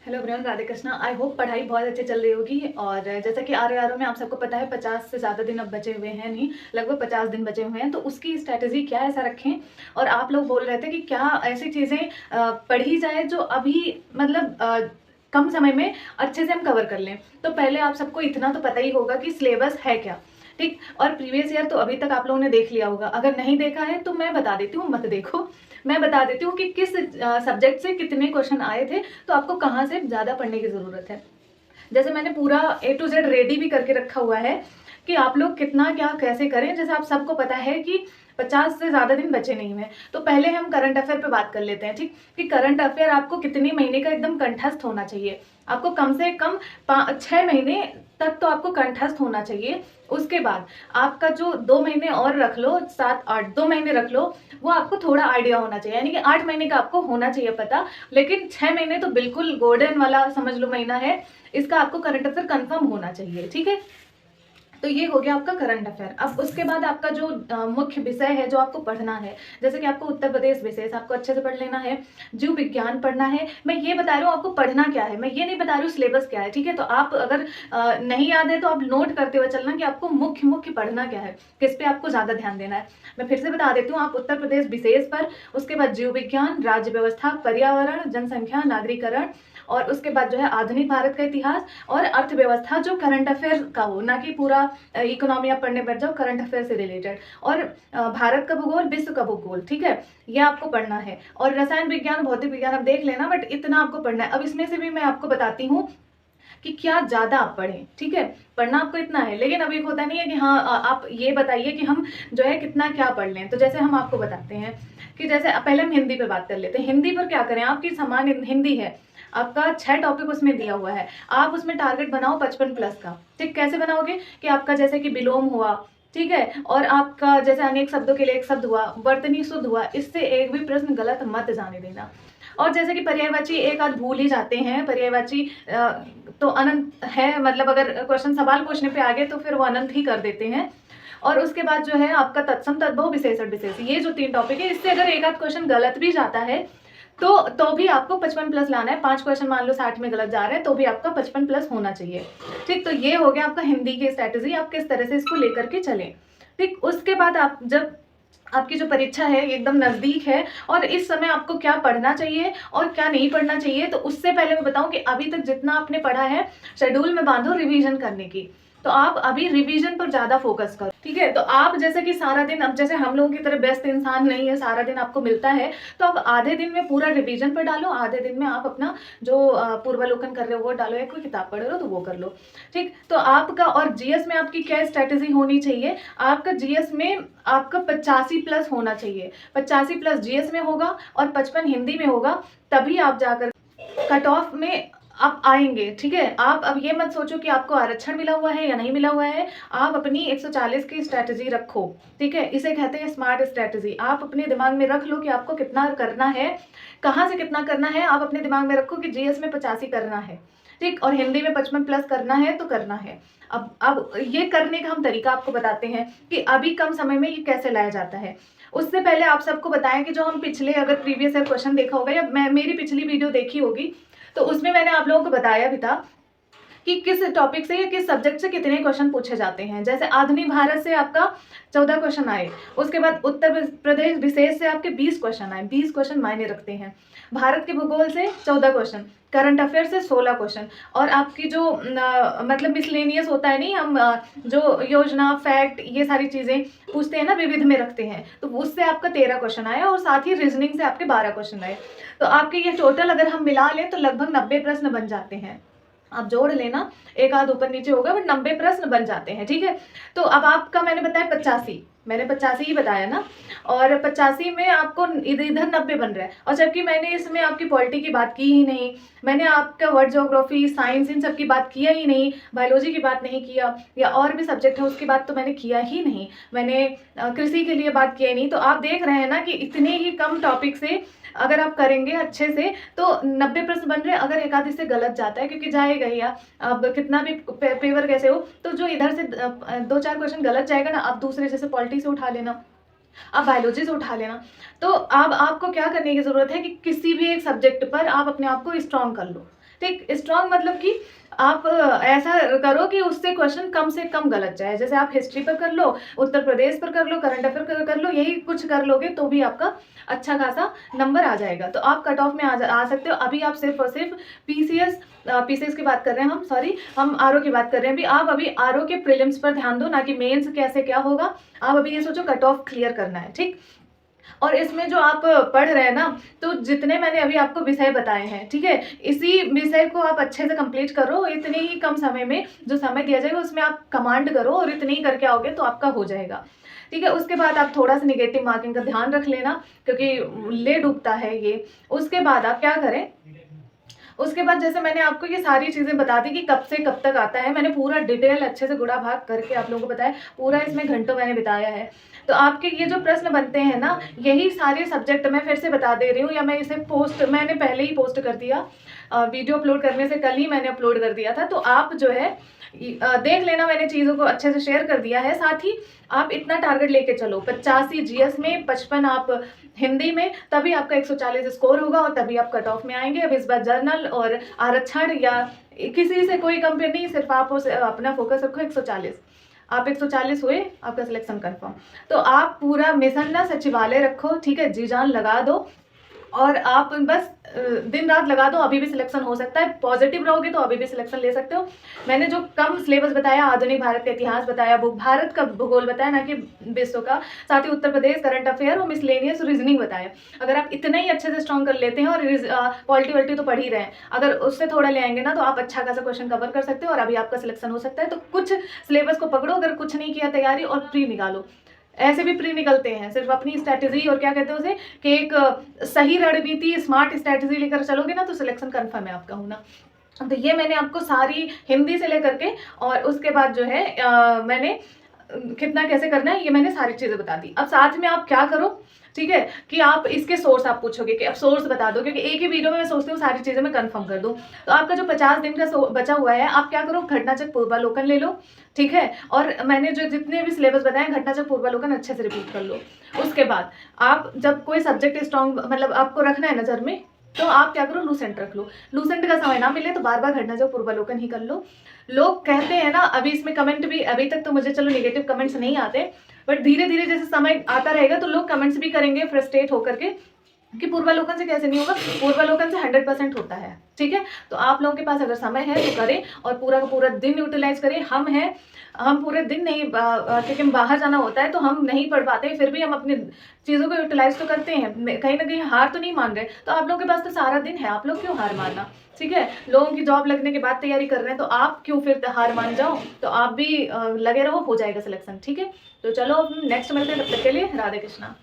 Hello everyone, Radhe Krishna. I hope पढ़ाई बहुत अच्छे चल रही होगी। और जैसा कि आर में आप सबको पता है 50 से ज़्यादा दिन अब बचे हुए हैं, नहीं लगभग 50 दिन बचे हुए हैं। तो उसकी स्ट्रैटेजी क्या है, ऐसा रखें। और आप लोग बोल रहे थे कि क्या ऐसी चीज़ें पढ़ी जाए जो अभी मतलब कम समय में अच्छे से हम कवर कर लें। तो पहले आप सबको इतना तो पता ही होगा कि सिलेबस है क्या, ठीक। और प्रीवियस ईयर तो अभी तक आप लोगों ने देख लिया होगा। अगर नहीं देखा है तो मैं बता देती हूँ, मत देखो। मैं बता देती हूँ कि किस सब्जेक्ट से कितने क्वेश्चन आए थे, तो आपको कहाँ से ज़्यादा पढ़ने की ज़रूरत है। जैसे मैंने पूरा A to Z रेडी भी करके रखा हुआ है कि आप लोग कितना क्या कैसे करें। जैसे आप सबको पता है कि 50 से ज़्यादा दिन बचे नहीं हुए। तो पहले हम करंट अफेयर पे बात कर लेते हैं, ठीक। कि करंट अफेयर आपको कितने महीने का एकदम कंठस्थ होना चाहिए। आपको कम से कम 6 महीने तक तो आपको कंठस्थ होना चाहिए। उसके बाद आपका जो 2 महीने और रख लो, 7 8 2 महीने रख लो, वो आपको थोड़ा आइडिया होना चाहिए। यानी कि 8 महीने का आपको होना चाहिए पता। लेकिन 6 महीने तो बिल्कुल गोल्डन वाला समझ लो महीना है, इसका आपको करंट अफेयर कंफर्म होना चाहिए, ठीक है। तो ये हो गया आपका करंट अफेयर। अब उसके बाद आपका जो मुख्य विषय है जो आपको पढ़ना है, जैसे कि आपको उत्तर प्रदेश विशेष आपको अच्छे से पढ़ लेना है, जीव विज्ञान पढ़ना है। मैं ये बता रही हूँ आपको पढ़ना क्या है, मैं ये नहीं बता रही हूँ सिलेबस क्या है, ठीक है। तो आप अगर नहीं याद है तो आप नोट करते हुए चलना कि आपको मुख्य मुख्य पढ़ना क्या है, किस पे आपको ज्यादा ध्यान देना है। मैं फिर से बता देती हूँ, आप उत्तर प्रदेश विशेष पर, उसके बाद जीव विज्ञान, राज्य व्यवस्था, पर्यावरण, जनसंख्या, नागरिकरण, और उसके बाद जो है आधुनिक भारत का इतिहास और अर्थव्यवस्था, जो करंट अफेयर का हो, ना कि पूरा इकोनॉमी आप पढ़ने बैठ जाओ करंट अफेयर से रिलेटेड। और भारत का भूगोल, विश्व का भूगोल, ठीक है, ये आपको पढ़ना है। और रसायन विज्ञान, भौतिक विज्ञान आप देख लेना, बट इतना आपको पढ़ना है। अब इसमें से भी मैं आपको बताती हूँ कि क्या ज्यादा आप पढ़ें, ठीक है। पढ़ना आपको इतना है, लेकिन अब एक होता नहीं है कि हाँ आप ये बताइए कि हम जो है कितना क्या पढ़ लें। तो जैसे हम आपको बताते हैं कि जैसे पहले हम हिंदी पे बात कर लेते हैं। हिंदी पर क्या करें, आपकी समान हिंदी है, आपका 6 टॉपिक उसमें दिया हुआ है। आप उसमें टारगेट बनाओ 55+ का, ठीक। कैसे बनाओगे कि आपका जैसे कि विलोम हुआ, ठीक है, और आपका जैसे अनेक शब्दों के लिए एक शब्द हुआ, वर्तनी शुद्ध हुआ, इससे एक भी प्रश्न गलत मत जाने देना। और जैसे कि पर्यायवाची एक आध भूल ही जाते हैं, पर्यायवाची तो अनंत है, मतलब अगर क्वेश्चन सवाल पूछने पे आ गए तो फिर वो अनंत ही कर देते हैं। और उसके बाद जो है आपका तत्सम, तद्भव, विशेषण, विशेष, ये जो 3 टॉपिक है, इससे अगर एक आध क्वेश्चन गलत भी जाता है तो भी आपको 55+ लाना है। 5 क्वेश्चन मान लो 60 में गलत जा रहे हैं तो भी आपका 55+ होना चाहिए, ठीक। तो ये हो गया आपका हिंदी की स्ट्रैटेजी, आप किस तरह से इसको लेकर के चलें, ठीक। उसके बाद आप जब आपकी जो परीक्षा है एकदम नजदीक है और इस समय आपको क्या पढ़ना चाहिए और क्या नहीं पढ़ना चाहिए, तो उससे पहले मैं बताऊं कि अभी तक जितना आपने पढ़ा है शेड्यूल में बांधो रिवीजन करने की। तो आप अभी रिवीजन पर ज्यादा फोकस करो, ठीक है। तो आप जैसे कि सारा दिन, अब जैसे हम लोगों की तरह व्यस्त इंसान नहीं है, सारा दिन आपको मिलता है, तो आप आधे दिन में पूरा रिवीजन पर डालो, आधे दिन में आप अपना जो पूर्वावलोकन कर रहे हो वो डालो, या कोई किताब पढ़ रहे हो तो वो कर लो, ठीक। तो आपका और जीएस में आपकी क्या स्ट्रेटेजी होनी चाहिए, आपका जीएस में आपका 85+ होना चाहिए। 85+ जीएस में होगा और 55 हिंदी में होगा, तभी आप जाकर कट ऑफ में आप आएंगे, ठीक है। आप अब ये मत सोचो कि आपको आरक्षण मिला हुआ है या नहीं मिला हुआ है। आप अपनी 140 की स्ट्रैटेजी रखो, ठीक है। इसे कहते हैं स्मार्ट स्ट्रैटेजी। आप अपने दिमाग में रख लो कि आपको कितना करना है, कहाँ से कितना करना है। आप अपने दिमाग में रखो कि जीएस में 85 करना है, ठीक, और हिंदी में 55+ करना है तो करना है। अब ये करने का हम तरीका आपको बताते हैं कि अभी कम समय में ये कैसे लाया जाता है। उससे पहले आप सबको बताएं कि जो हम पिछले, अगर प्रीवियस ईयर क्वेश्चन देखा होगा या मेरी पिछली वीडियो देखी होगी, तो उसमें मैंने आप लोगों को बताया भी था कि किस टॉपिक से या किस सब्जेक्ट से कितने क्वेश्चन पूछे जाते हैं। जैसे आधुनिक भारत से आपका 14 क्वेश्चन आए, उसके बाद उत्तर प्रदेश विशेष से आपके 20 क्वेश्चन आए। 20 क्वेश्चन मायने रखते हैं। भारत के भूगोल से 14 क्वेश्चन, करंट अफेयर से 16 क्वेश्चन, और आपकी जो मतलब मिसलेनियस होता है, नहीं हम जो योजना, फैक्ट, ये सारी चीजें पूछते हैं ना, विविध में रखते हैं, तो उससे आपका 13 क्वेश्चन आया, और साथ ही रीजनिंग से आपके 12 क्वेश्चन आए। तो आपके ये टोटल अगर हम मिला लें तो लगभग 90 प्रश्न बन जाते हैं। आप जोड़ लेना, एक आध ऊपर नीचे होगा, बट 90 प्रश्न बन जाते हैं, ठीक है। तो अब आपका मैंने बताया 85, मैंने 85 ही बताया ना, और 85 में आपको इधर इधर 90 बन रहा है। और जबकि मैंने इसमें आपकी पॉलिटी की बात की ही नहीं, मैंने आपका वर्ल्ड ज्योग्राफी, साइंस, इन सब की बात किया ही नहीं, बायोलॉजी की बात नहीं किया, या और भी सब्जेक्ट है उसकी बात तो मैंने किया ही नहीं, मैंने कृषि के लिए बात किया ही नहीं। तो आप देख रहे हैं ना कि इतने ही कम टॉपिक से अगर आप करेंगे अच्छे से तो 90 प्रश्न बन रहे हैं। अगर एक आध इससे गलत जाता है, क्योंकि जाएगा ही, अब कितना भी पेपर कैसे हो, तो जो इधर से 2-4 क्वेश्चन गलत जाएगा ना, आप दूसरे जैसे पॉलिटी से उठा लेना, आप बायोलॉजी से उठा लेना। तो अब आपको क्या करने की जरूरत है कि किसी भी एक सब्जेक्ट पर आप अपने आप को स्ट्रांग कर लो, ठीक, स्ट्रांग मतलब कि आप ऐसा करो कि उससे क्वेश्चन कम से कम गलत जाए। जैसे आप हिस्ट्री पर कर लो, उत्तर प्रदेश पर कर लो, करंट अफेयर कर लो, यही कुछ कर लोगे तो भी आपका अच्छा खासा नंबर आ जाएगा। तो आप कट ऑफ में आ सकते हो। अभी आप सिर्फ और सिर्फ पीसीएस की बात कर रहे हैं हम, सॉरी, हम आरओ की बात कर रहे हैं। अभी आरओ के प्रीलिम्स पर ध्यान दो, ना कि मेंस कैसे क्या होगा। आप अभी ये सोचो कट ऑफ क्लियर करना है, ठीक। और इसमें जो आप पढ़ रहे हैं ना, तो जितने मैंने अभी आपको विषय बताए हैं, ठीक है, इसी विषय को आप अच्छे से कंप्लीट करो। इतने ही कम समय में जो समय दिया जाएगा उसमें आप कमांड करो और इतने ही करके आओगे तो आपका हो जाएगा, ठीक है। उसके बाद आप थोड़ा सा निगेटिव मार्किंग का ध्यान रख लेना, क्योंकि ले डूबता है ये। उसके बाद आप क्या करें, उसके बाद जैसे मैंने आपको ये सारी चीज़ें बता दी कि कब से कब तक आता है, मैंने पूरा डिटेल अच्छे से गुणा भाग करके आप लोगों को बताया, पूरा इसमें घंटों मैंने बिताया है। तो आपके ये जो प्रश्न बनते हैं ना, यही सारे सब्जेक्ट मैं फिर से बता दे रही हूँ, या मैं इसे मैंने पहले ही पोस्ट कर दिया, वीडियो अपलोड करने से कल ही मैंने अपलोड कर दिया था। तो आप जो है देख लेना, मैंने चीज़ों को अच्छे से शेयर कर दिया है। साथ ही आप इतना टारगेट लेके चलो, 85 जीएस में, 55 आप हिंदी में, तभी आपका 140 स्कोर होगा और तभी आप कट ऑफ में आएंगे। अब इस बार जर्नल और आरक्षण या किसी से कोई कंपेयर नहीं, सिर्फ आप अपना फोकस रखो 140। आप 140 हुए, आपका सिलेक्शन कंफर्म। तो आप पूरा मिशन ना सचिवालय रखो, ठीक है, जी जान लगा दो और आप बस दिन रात लगा दो, अभी भी सिलेक्शन हो सकता है। पॉजिटिव रहोगे तो अभी भी सिलेक्शन ले सकते हो। मैंने जो कम सिलेबस बताया, आधुनिक भारत का इतिहास बताया, भारत का भूगोल बताया, ना कि विश्व का, साथ ही उत्तर प्रदेश, करंट अफेयर और मिसलेनियस रीजनिंग बताया। अगर आप इतना ही अच्छे से स्ट्रॉन्ग कर लेते हैं, और पॉलिटी वॉलिटी तो पढ़ ही रहे हैं, अगर उससे थोड़ा ले आएंगे ना तो आप अच्छा खासा क्वेश्चन कवर कर सकते हो और अभी आपका सिलेक्शन हो सकता है। तो कुछ सिलेबस को पकड़ो, अगर कुछ नहीं किया तैयारी, और प्री निकालो। ऐसे भी प्री निकलते हैं, सिर्फ अपनी स्ट्रैटेजी और क्या कहते हैं उसे, कि एक सही रणनीति, स्मार्ट स्ट्रैटेजी लेकर चलोगे ना तो सिलेक्शन कंफर्म है आपका होना। तो ये मैंने आपको सारी हिंदी से लेकर के, और उसके बाद जो है मैंने कितना कैसे करना है, ये मैंने सारी चीज़ें बता दी। अब साथ में आप क्या करो, ठीक है, कि आप इसके सोर्स आप पूछोगे कि अब सोर्स बता दो, क्योंकि एक ही वीडियो में मैं सोचती हूँ सारी चीज़ें मैं कंफर्म कर दूँ। तो आपका जो 50 दिन का बचा हुआ है, आप क्या करो, घटनाचक्र पूर्वालोकन ले लो, ठीक है, और मैंने जो जितने भी सिलेबस बताए, घटनाचक्र पूर्वालोकन अच्छे से रिपीट कर लो। उसके बाद आप जब कोई सब्जेक्ट स्ट्रॉन्ग, मतलब आपको रखना है नज़र में, तो आप क्या करो, लूसेंट रख लो। लूसेंट का समय ना मिले तो बार बार घटनाचक्र पूर्वालोकन ही कर लो। लोग कहते हैं ना, अभी इसमें कमेंट भी, अभी तक तो मुझे चलो नेगेटिव कमेंट्स नहीं आते, बट धीरे धीरे जैसे समय आता रहेगा तो लोग कमेंट्स भी करेंगे फ्रस्ट्रेट होकर के, कि पूर्वालोकन से कैसे नहीं होगा। पूर्वालोकन से 100% होता है, ठीक है। तो आप लोगों के पास अगर समय है तो करें, और पूरा का पूरा दिन यूटिलाइज करें। हम पूरे दिन नहीं, क्योंकि बाहर जाना होता है तो हम नहीं पढ़ पाते, फिर भी हम अपनी चीज़ों को यूटिलाइज तो करते हैं, कहीं ना कहीं हार तो नहीं मान रहे। तो आप लोगों के पास तो सारा दिन है, आप लोग क्यों हार मानना, ठीक है। लोगों की जॉब लगने के बाद तैयारी कर रहे हैं, तो आप क्यों फिर हार मान जाओ। तो आप भी लगे रहो, हो जाएगा सिलेक्शन, ठीक है। तो चलो नेक्स्ट मिलते हैं, तब तक के लिए राधे कृष्णा।